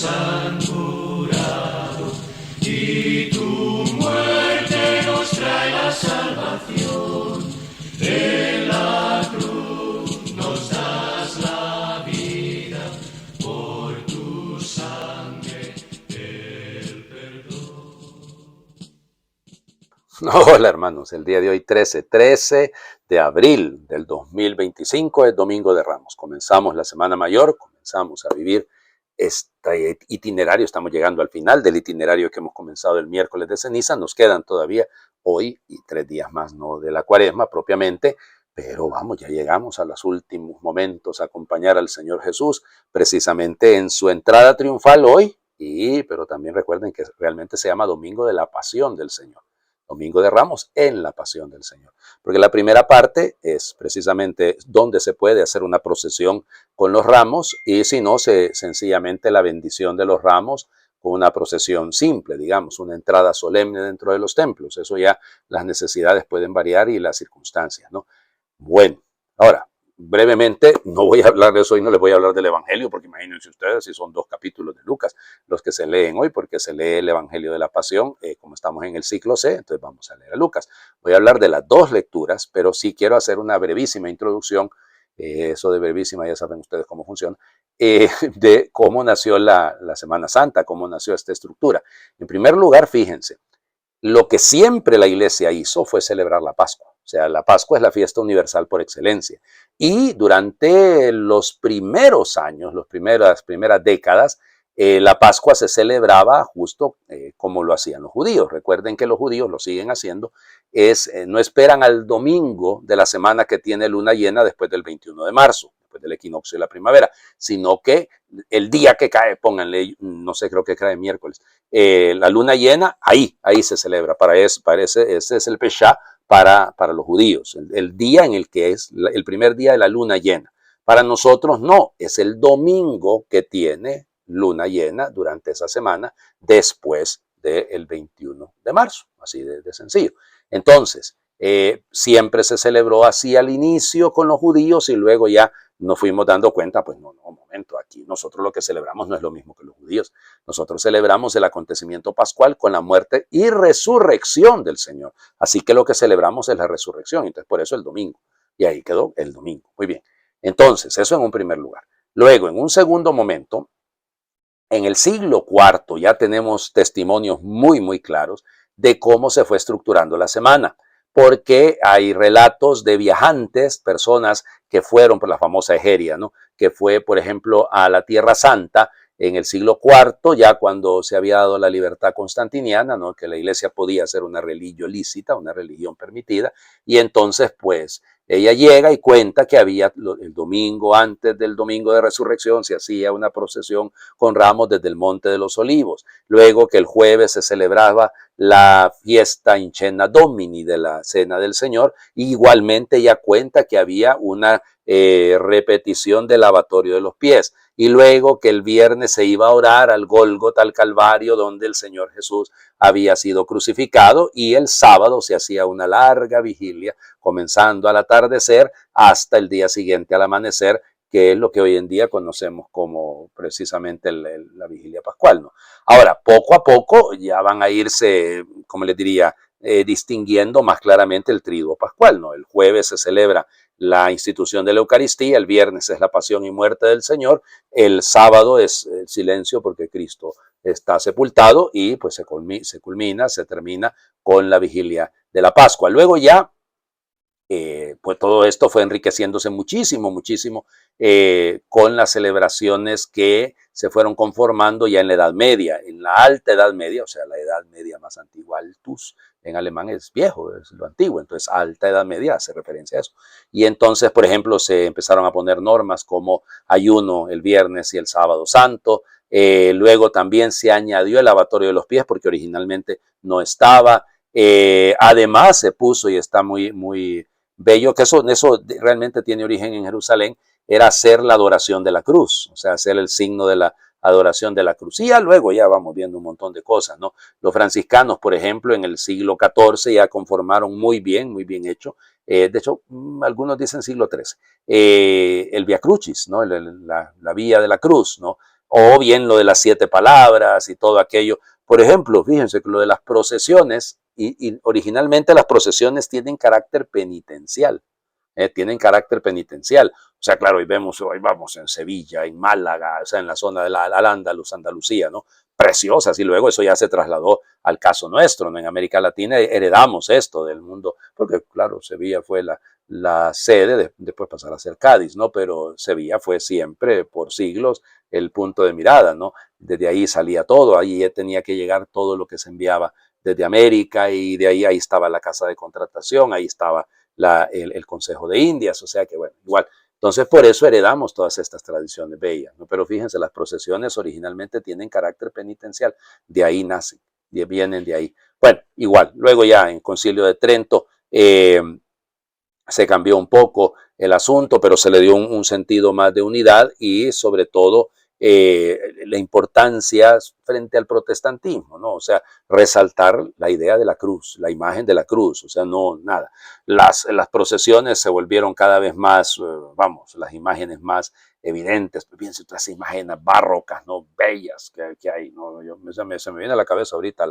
han curado, y tu muerte nos trae la salvación. En la cruz nos das la vida, por tu sangre el perdón. Hola hermanos, el día de hoy 13 de abril del 2025 es Domingo de Ramos. Comenzamos la Semana Mayor, comenzamos a vivir este itinerario, estamos llegando al final del itinerario que hemos comenzado el miércoles de ceniza. Nos quedan todavía hoy y 3 días más, no de la cuaresma propiamente, pero vamos, ya llegamos a los últimos momentos a acompañar al Señor Jesús precisamente en su entrada triunfal hoy, pero también recuerden que realmente se llama Domingo de la Pasión del Señor. Domingo de Ramos en la Pasión del Señor. Porque la primera parte es precisamente donde se puede hacer una procesión con los ramos y si no, sencillamente la bendición de los ramos con una procesión simple, digamos, una entrada solemne dentro de los templos. Eso ya las necesidades pueden variar y las circunstancias, ¿no? Bueno, ahora, brevemente, no voy a hablar de eso hoy, no les voy a hablar del Evangelio, porque imagínense ustedes si son 2 capítulos de Lucas los que se leen hoy, porque se lee el Evangelio de la Pasión, como estamos en el ciclo C, entonces vamos a leer a Lucas. Voy a hablar de las 2 lecturas, pero sí quiero hacer una brevísima introducción, eso de brevísima ya saben ustedes cómo funciona, de cómo nació la Semana Santa, cómo nació esta estructura. En primer lugar, fíjense, lo que siempre la iglesia hizo fue celebrar la Pascua. O sea, la Pascua es la fiesta universal por excelencia. Y durante los primeros años, las primeras décadas, la Pascua se celebraba justo como lo hacían los judíos. Recuerden que los judíos lo siguen haciendo. No esperan al domingo de la semana que tiene luna llena después del 21 de marzo, después del equinoccio de la primavera, sino que el día que cae, pónganle, no sé, creo que cae miércoles, la luna llena, ahí se celebra. Ese es el Pesha para los judíos, el día en el que es el primer día de la luna llena. Para nosotros no, es el domingo que tiene luna llena durante esa semana después del 21 de marzo, así de sencillo. Entonces, siempre se celebró así al inicio con los judíos y luego ya nos fuimos dando cuenta, pues no, un momento, aquí nosotros lo que celebramos no es lo mismo que los judíos. Nosotros celebramos el acontecimiento pascual con la muerte y resurrección del Señor. Así que lo que celebramos es la resurrección, entonces por eso el domingo. Y ahí quedó el domingo. Muy bien. Entonces, eso en un primer lugar. Luego, en un segundo momento, en el siglo IV ya tenemos testimonios muy claros de cómo se fue estructurando la semana, porque hay relatos de viajantes, personas que fueron por la famosa Egeria, ¿no? Que fue, por ejemplo, a la Tierra Santa en el siglo IV, ya cuando se había dado la libertad constantiniana, ¿no? Que la iglesia podía ser una religión lícita, una religión permitida, y entonces, pues, ella llega y cuenta que había el domingo antes del domingo de resurrección, se hacía una procesión con ramos desde el Monte de los Olivos. Luego que el jueves se celebraba la fiesta in cena domini de la Cena del Señor. Y igualmente ella cuenta que había una repetición del lavatorio de los pies. Y luego que el viernes se iba a orar al Gólgota, al Calvario, donde el Señor Jesús había sido crucificado, y el sábado se hacía una larga vigilia, comenzando al atardecer hasta el día siguiente al amanecer, que es lo que hoy en día conocemos como precisamente la vigilia pascual, ¿no? Ahora, poco a poco ya van a irse, como les diría, distinguiendo más claramente el triduo pascual, ¿no? El jueves se celebra la institución de la Eucaristía, el viernes es la pasión y muerte del Señor, el sábado es el silencio porque Cristo está sepultado y pues se termina con la vigilia de la Pascua. Luego ya pues todo esto fue enriqueciéndose muchísimo con las celebraciones que se fueron conformando ya en la Edad Media, en la Alta Edad Media, o sea, la Edad Media más antigua, Altus, en alemán es viejo, es lo antiguo, entonces Alta Edad Media hace referencia a eso. Y entonces, por ejemplo, se empezaron a poner normas como ayuno el viernes y el sábado santo. Luego también se añadió el lavatorio de los pies porque originalmente no estaba. Además se puso, y está muy bello, que eso realmente tiene origen en Jerusalén, era hacer la adoración de la cruz, o sea, hacer el signo de la adoración de la cruz. Y ya luego ya vamos viendo un montón de cosas, ¿no? Los franciscanos, por ejemplo, en el siglo XIV ya conformaron muy bien hecho. De hecho, algunos dicen siglo XIII, el Via Crucis, ¿no? La vía de la cruz, ¿no? o bien lo de las 7 palabras y todo aquello. Por ejemplo, fíjense que lo de las procesiones, y originalmente las procesiones tienen carácter penitencial. Tienen carácter penitencial. O sea, claro, hoy vamos en Sevilla, en Málaga, o sea, en la zona de la Al-Ándalus, Andalucía, ¿no? Preciosas, y luego eso ya se trasladó al caso nuestro, ¿no? En América Latina heredamos esto del mundo, porque claro, Sevilla fue la sede, después pasar a ser Cádiz, ¿no? Pero Sevilla fue siempre, por siglos, el punto de mirada, ¿no? Desde ahí salía todo, ahí tenía que llegar todo lo que se enviaba desde América, y de ahí estaba la casa de contratación, ahí estaba el Consejo de Indias, o sea que bueno, igual. Entonces por eso heredamos todas estas tradiciones bellas, ¿no? Pero fíjense, las procesiones originalmente tienen carácter penitencial, de ahí nacen, vienen de ahí. Bueno, igual, luego ya en Concilio de Trento se cambió un poco el asunto, pero se le dio un sentido más de unidad y sobre todo la importancia frente al protestantismo, ¿no? O sea, resaltar la idea de la cruz, la imagen de la cruz, o sea, no nada. Las procesiones se volvieron cada vez más, vamos, las imágenes más evidentes, piensen otras imágenes barrocas, ¿no? Bellas que hay, ¿no? Se me viene a la cabeza ahorita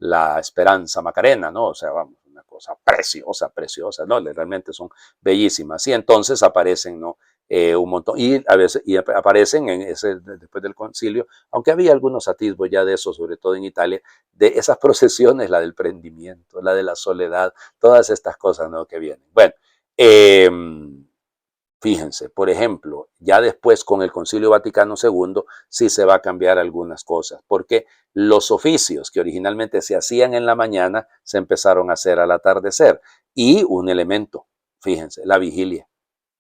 la Esperanza Macarena, ¿no? O sea, vamos, una cosa preciosa, preciosa, ¿no? Realmente son bellísimas. Y entonces aparecen, ¿no? Un montón, y a veces aparecen después del concilio, aunque había algunos atisbos ya de eso, sobre todo en Italia, de esas procesiones, la del prendimiento, la de la soledad, todas estas cosas, ¿no? Que vienen. Bueno, eh, fíjense, por ejemplo, ya después con el Concilio Vaticano II sí se va a cambiar algunas cosas, porque los oficios que originalmente se hacían en la mañana se empezaron a hacer al atardecer. Y un elemento, fíjense, la vigilia.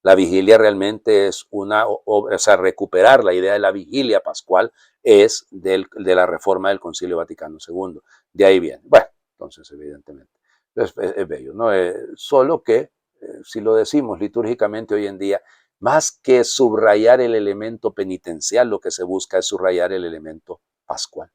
La vigilia realmente es o sea, recuperar la idea de la vigilia pascual es de la reforma del Concilio Vaticano II. De ahí viene. Bueno, entonces evidentemente es bello, ¿no? Solo que si lo decimos litúrgicamente hoy en día, más que subrayar el elemento penitencial, lo que se busca es subrayar el elemento pascual.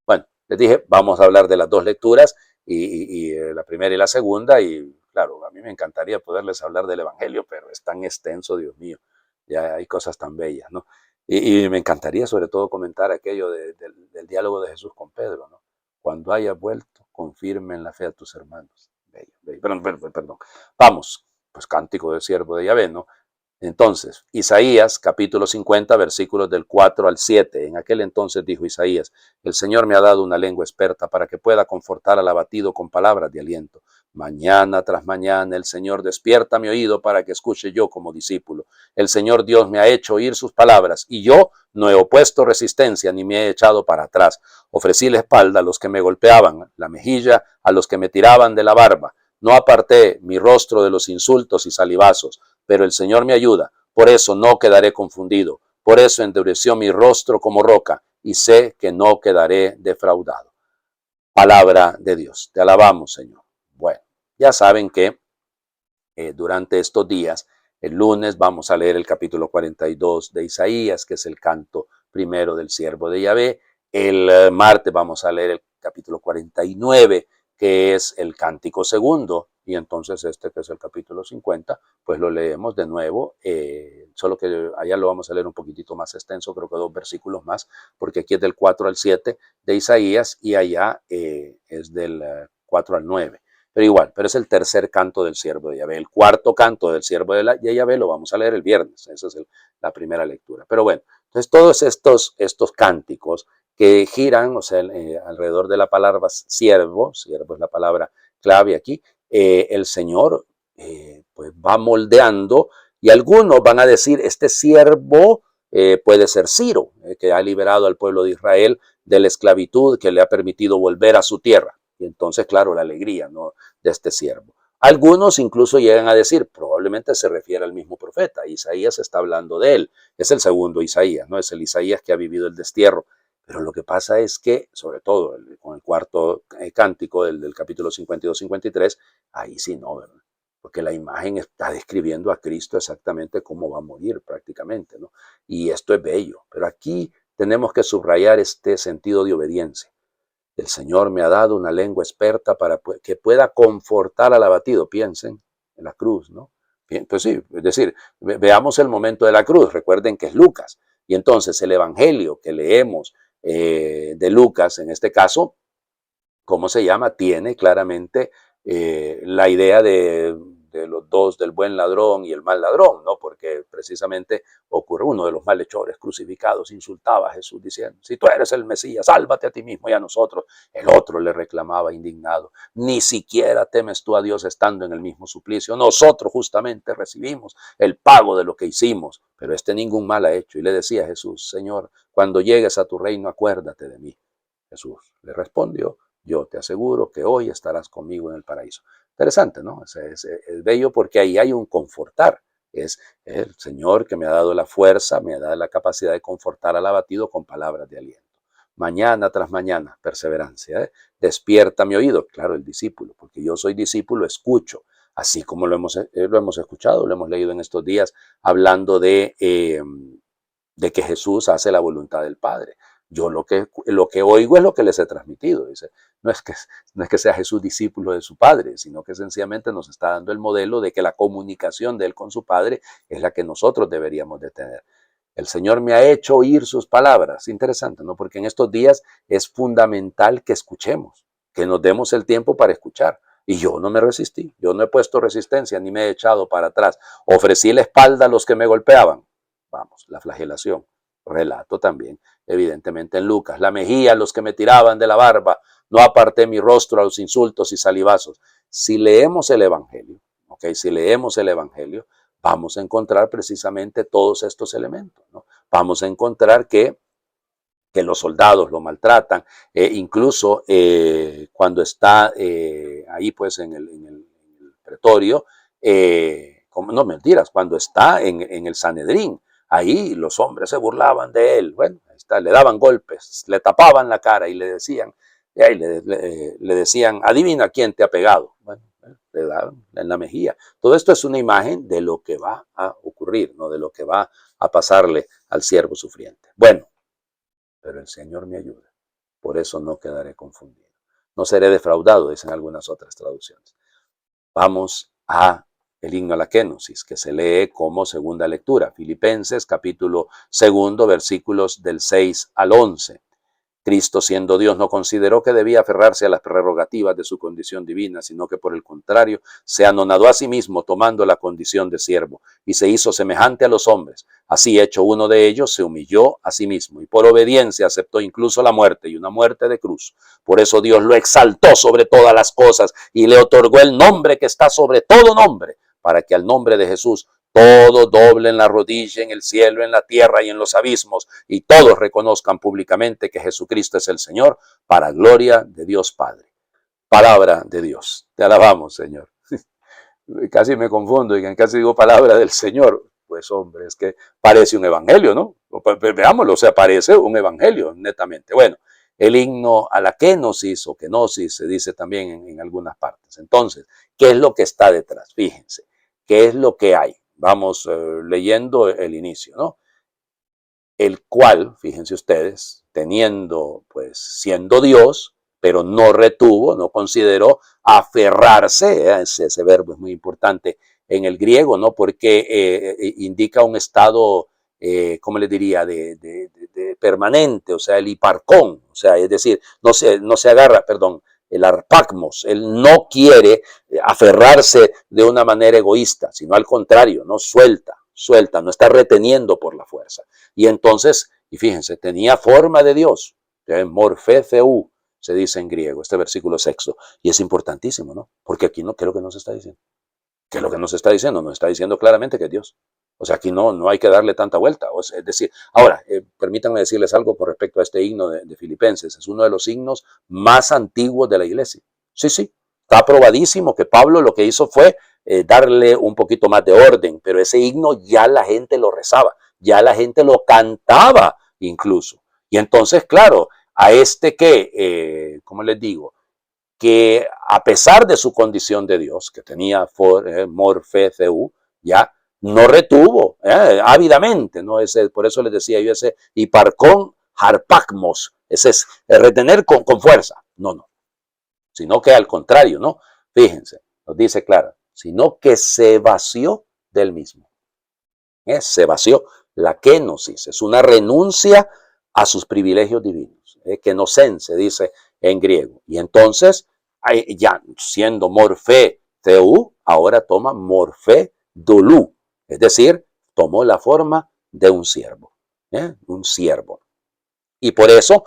Bueno, les dije, vamos a hablar de las dos lecturas, y la primera y la segunda, y claro, a mí me encantaría poderles hablar del Evangelio, pero es tan extenso, Dios mío, ya hay cosas tan bellas, ¿no? Y me encantaría sobre todo comentar aquello del diálogo de Jesús con Pedro, ¿no? Cuando hayas vuelto, confirme en la fe a tus hermanos. Bello, bello. Perdón. Vamos, pues cántico del siervo de Yahvé, ¿no? Entonces, Isaías, capítulo 50, versículos del 4 al 7. En aquel entonces dijo Isaías: el Señor me ha dado una lengua experta para que pueda confortar al abatido con palabras de aliento. Mañana tras mañana el Señor despierta mi oído para que escuche yo como discípulo. El Señor Dios me ha hecho oír sus palabras, y yo no he opuesto resistencia ni me he echado para atrás. Ofrecí la espalda a los que me golpeaban, la mejilla a los que me tiraban de la barba. No aparté mi rostro de los insultos y salivazos, pero el Señor me ayuda, por eso no quedaré confundido, por eso endureció mi rostro como roca, y sé que no quedaré defraudado. Palabra de Dios, te alabamos, Señor. Bueno, ya saben que durante estos días, el lunes vamos a leer el capítulo 42 de Isaías, que es el canto primero del siervo de Yahvé. El martes vamos a leer el capítulo 49, que es el cántico segundo, y entonces este, que es el capítulo 50, pues lo leemos de nuevo, solo que allá lo vamos a leer un poquitito más extenso, creo que 2 versículos más, porque aquí es del 4 al 7 de Isaías, y allá es del 4 al 9. Pero igual, pero es el tercer canto del siervo de Yahvé. El cuarto canto del siervo de Yahvé lo vamos a leer el viernes. Esa es la primera lectura. Pero bueno, entonces todos estos cánticos que giran, o sea, alrededor de la palabra siervo es la palabra clave aquí, el Señor pues va moldeando, y algunos van a decir, este siervo puede ser Ciro, que ha liberado al pueblo de Israel de la esclavitud, que le ha permitido volver a su tierra. Y entonces, claro, la alegría, ¿no?, de este siervo. Algunos incluso llegan a decir, probablemente se refiere al mismo profeta. Isaías está hablando de él. Es el segundo Isaías, ¿no? Es el Isaías que ha vivido el destierro. Pero lo que pasa es que, sobre todo con el cuarto cántico del capítulo 52-53, ahí sí no, ¿verdad? Porque la imagen está describiendo a Cristo exactamente cómo va a morir prácticamente, ¿no? Y esto es bello. Pero aquí tenemos que subrayar este sentido de obediencia. El Señor me ha dado una lengua experta para que pueda confortar al abatido. Piensen en la cruz, ¿no? Pues sí, es decir, veamos el momento de la cruz. Recuerden que es Lucas. Y entonces el evangelio que leemos de Lucas, en este caso, ¿cómo se llama? Tiene claramente la idea de los dos, del buen ladrón y el mal ladrón, ¿no? Porque precisamente ocurre uno de los malhechores crucificados, insultaba a Jesús diciendo, si tú eres el Mesías, sálvate a ti mismo y a nosotros. El otro le reclamaba indignado, ni siquiera temes tú a Dios estando en el mismo suplicio. Nosotros justamente recibimos el pago de lo que hicimos, pero este ningún mal ha hecho. Y le decía a Jesús, Señor, cuando llegues a tu reino, acuérdate de mí. Jesús le respondió, yo te aseguro que hoy estarás conmigo en el paraíso. Interesante, ¿no? Es bello porque ahí hay un confortar. Es el Señor que me ha dado la fuerza, me ha dado la capacidad de confortar al abatido con palabras de aliento. Mañana tras mañana, perseverancia. Despierta mi oído. Claro, el discípulo, porque yo soy discípulo, escucho. Así como lo hemos escuchado, lo hemos leído en estos días, hablando de que Jesús hace la voluntad del Padre. Yo lo que oigo es lo que les he transmitido. Dice, no es que sea Jesús discípulo de su Padre, sino que sencillamente nos está dando el modelo de que la comunicación de Él con su Padre es la que nosotros deberíamos de tener. El Señor me ha hecho oír sus palabras. Interesante, ¿no? Porque en estos días es fundamental que escuchemos, que nos demos el tiempo para escuchar. Y yo no me resistí, yo no he puesto resistencia ni me he echado para atrás. Ofrecí la espalda a los que me golpeaban. Vamos, la flagelación. Relato también, evidentemente en Lucas. La mejilla a los que me tiraban de la barba. No aparté mi rostro a los insultos y salivazos. Si leemos el Evangelio, ¿ok? Si leemos el Evangelio, vamos a encontrar precisamente todos estos elementos, ¿no? Vamos a encontrar que los soldados lo maltratan, incluso cuando está ahí pues en el pretorio, no mentiras, cuando está en el Sanedrín, ahí los hombres se burlaban de él, bueno, ahí está, le daban golpes, le tapaban la cara y le decían, le decían, adivina quién te ha pegado, bueno, le daban en la mejilla. Todo esto es una imagen de lo que va a ocurrir, ¿no? De lo que va a pasarle al siervo sufriente. Bueno, pero el Señor me ayuda, por eso no quedaré confundido. No seré defraudado, dicen algunas otras traducciones. Vamos a el himno a la kenosis, que se lee como segunda lectura. Filipenses, capítulo 2, versículos del 6 al 11. Cristo, siendo Dios, no consideró que debía aferrarse a las prerrogativas de su condición divina, sino que por el contrario, se anonadó a sí mismo tomando la condición de siervo y se hizo semejante a los hombres. Así hecho uno de ellos, se humilló a sí mismo y por obediencia aceptó incluso la muerte y una muerte de cruz. Por eso Dios lo exaltó sobre todas las cosas y le otorgó el nombre que está sobre todo nombre, para que al nombre de Jesús todo doble en la rodilla, en el cielo, en la tierra y en los abismos, y todos reconozcan públicamente que Jesucristo es el Señor, para gloria de Dios Padre. Palabra de Dios. Te alabamos, Señor. Casi me confundo y casi digo palabra del Señor. Pues hombre, es que parece un evangelio, ¿no? Veámoslo, o sea, parece un evangelio, netamente. Bueno, el himno a la kenosis o kenosis se dice también en algunas partes. Entonces, ¿qué es lo que está detrás? Fíjense, ¿qué es lo que hay? Vamos leyendo el inicio, ¿no? El cual, fíjense ustedes, teniendo, pues, siendo Dios, pero no retuvo, no consideró aferrarse, ese verbo es muy importante en el griego, ¿no? Porque indica un estado, ¿cómo le diría?, de permanente, o sea, el hiparcón, o sea, es decir, no se agarra, perdón, el arpagmos, él no quiere aferrarse de una manera egoísta, sino al contrario, no suelta, no está reteniendo por la fuerza. Y entonces, y fíjense, tenía forma de Dios, morfe theou, se dice en griego, este versículo sexto, y es importantísimo, ¿no? Porque aquí no, ¿qué es lo que nos está diciendo? ¿Qué es lo que nos está diciendo? Nos está diciendo claramente que es Dios. O sea, aquí no hay que darle tanta vuelta. O sea, es decir, ahora, permítanme decirles algo con respecto a este himno de Filipenses. Es uno de los himnos más antiguos de la iglesia. Sí, sí, está probadísimo que Pablo lo que hizo fue darle un poquito más de orden, pero ese himno ya la gente lo rezaba, ya la gente lo cantaba incluso. Y entonces, claro, a este que, ¿cómo les digo? Que a pesar de su condición de Dios, que tenía morfe theou, ya no retuvo ávidamente, ¿no? Por eso les decía yo ese hiparcón harpagmos, ese es retener con fuerza. No, sino que al contrario, ¿no? Fíjense, nos dice claro, sino que se vació del mismo. Se vació. la kenosis, es una renuncia a sus privilegios divinos. Kenosen se dice en griego. Y entonces, ya siendo morfé theou, ahora toma morfé dolú, es decir, tomó la forma de un siervo. Un siervo. Y por eso,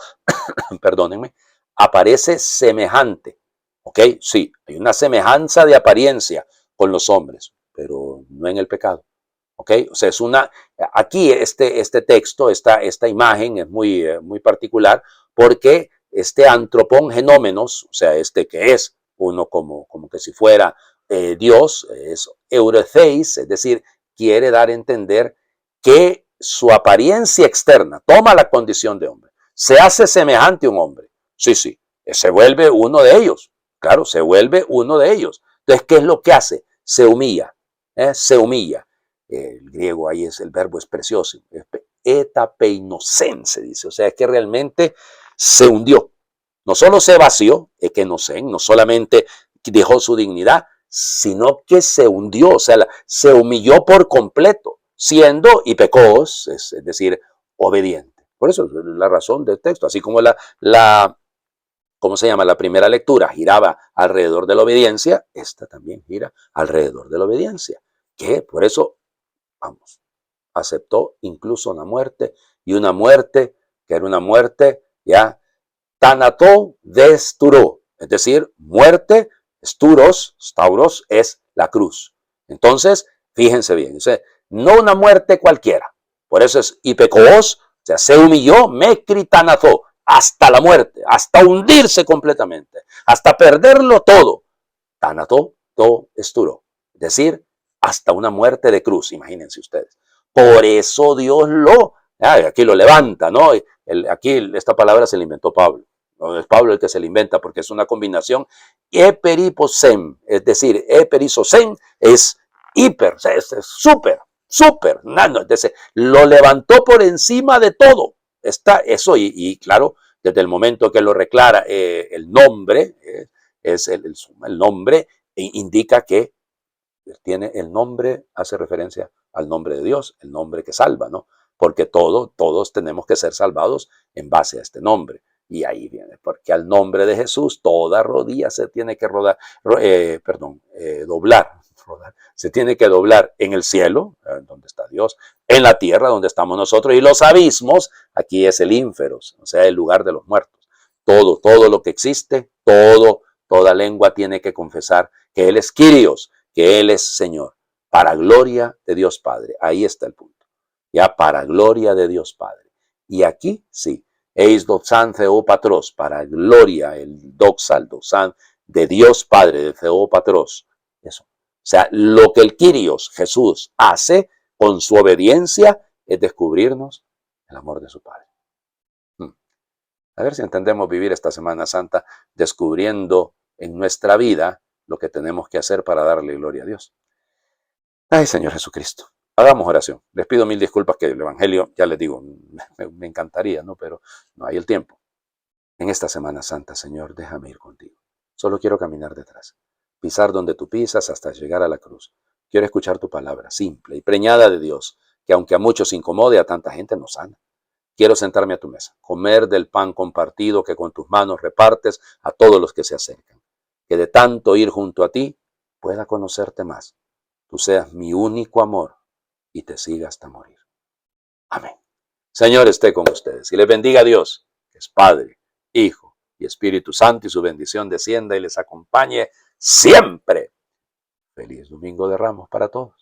perdónenme, aparece semejante. ¿Ok? Sí, hay una semejanza de apariencia con los hombres, pero no en el pecado. ¿Ok? O sea, aquí este texto, esta imagen es muy particular porque este antropón genómenos, o sea, que es uno como que si fuera Dios, es euretheis, es decir, quiere dar a entender que su apariencia externa toma la condición de hombre, se hace semejante a un hombre. Sí, sí, se vuelve uno de ellos. Claro, se vuelve uno de ellos. Entonces, ¿qué es lo que hace? Se humilla, se humilla. El griego ahí el verbo es precioso. Etapeinosen se dice. O sea, es que realmente se hundió. No solo se vació, ekenosen, no solamente dejó su dignidad, sino que se hundió, o sea, se humilló por completo, siendo hipekos, es decir, obediente. Por eso es la razón del texto, así como ¿cómo se llama? La primera lectura giraba alrededor de la obediencia, esta también gira alrededor de la obediencia. Que por eso, vamos, aceptó incluso una muerte, y una muerte que era una muerte ya Thanato desturó, es decir, muerte, stauros es la cruz. Entonces, fíjense bien, no una muerte cualquiera. Por eso es hipekos, o sea, se humilló, mecritanazó, hasta la muerte, hasta hundirse completamente, hasta perderlo todo. Thanato to esturó, es decir, hasta una muerte de cruz, imagínense ustedes. Por eso Dios aquí lo levanta, ¿no? Aquí esta palabra se la inventó Pablo. No es Pablo el que se la inventa porque es una combinación eperiposem, es decir, eperisosen es hiper, es súper, súper, entonces lo levantó por encima de todo. Está eso y claro, desde el momento que lo reclara el nombre, es el nombre, indica que tiene el nombre, hace referencia al nombre de Dios, el nombre que salva, ¿no? Porque todos tenemos que ser salvados en base a este nombre. Y ahí viene, porque al nombre de Jesús toda rodilla se tiene que doblar. Se tiene que doblar en el cielo, donde está Dios, en la tierra, donde estamos nosotros, y los abismos, aquí es el ínferos, o sea, el lugar de los muertos. Todo lo que existe, toda lengua tiene que confesar que Él es Kyrios, que Él es Señor, para gloria de Dios Padre. Ahí está el punto. Ya para gloria de Dios Padre. Y aquí sí, eis doxan theopatros, para gloria, el doxal de Dios Padre, de theopatros. Eso. O sea, lo que el Kyrios, Jesús, hace con su obediencia es descubrirnos el amor de su Padre. A ver si entendemos vivir esta Semana Santa descubriendo en nuestra vida lo que tenemos que hacer para darle gloria a Dios. Ay, Señor Jesucristo. Hagamos oración. Les pido mil disculpas que el Evangelio, ya les digo, me encantaría, ¿no? Pero no hay el tiempo. En esta Semana Santa, Señor, déjame ir contigo. Solo quiero caminar detrás, pisar donde tú pisas hasta llegar a la cruz. Quiero escuchar tu palabra, simple y preñada de Dios, que aunque a muchos incomode, a tanta gente nos sana. Quiero sentarme a tu mesa, comer del pan compartido que con tus manos repartes a todos los que se acercan. Que de tanto ir junto a ti, pueda conocerte más. Tú seas mi único amor y te siga hasta morir. Amén. Señor esté con ustedes y les bendiga a Dios, que es Padre, Hijo y Espíritu Santo, y su bendición descienda y les acompañe siempre. Feliz Domingo de Ramos para todos.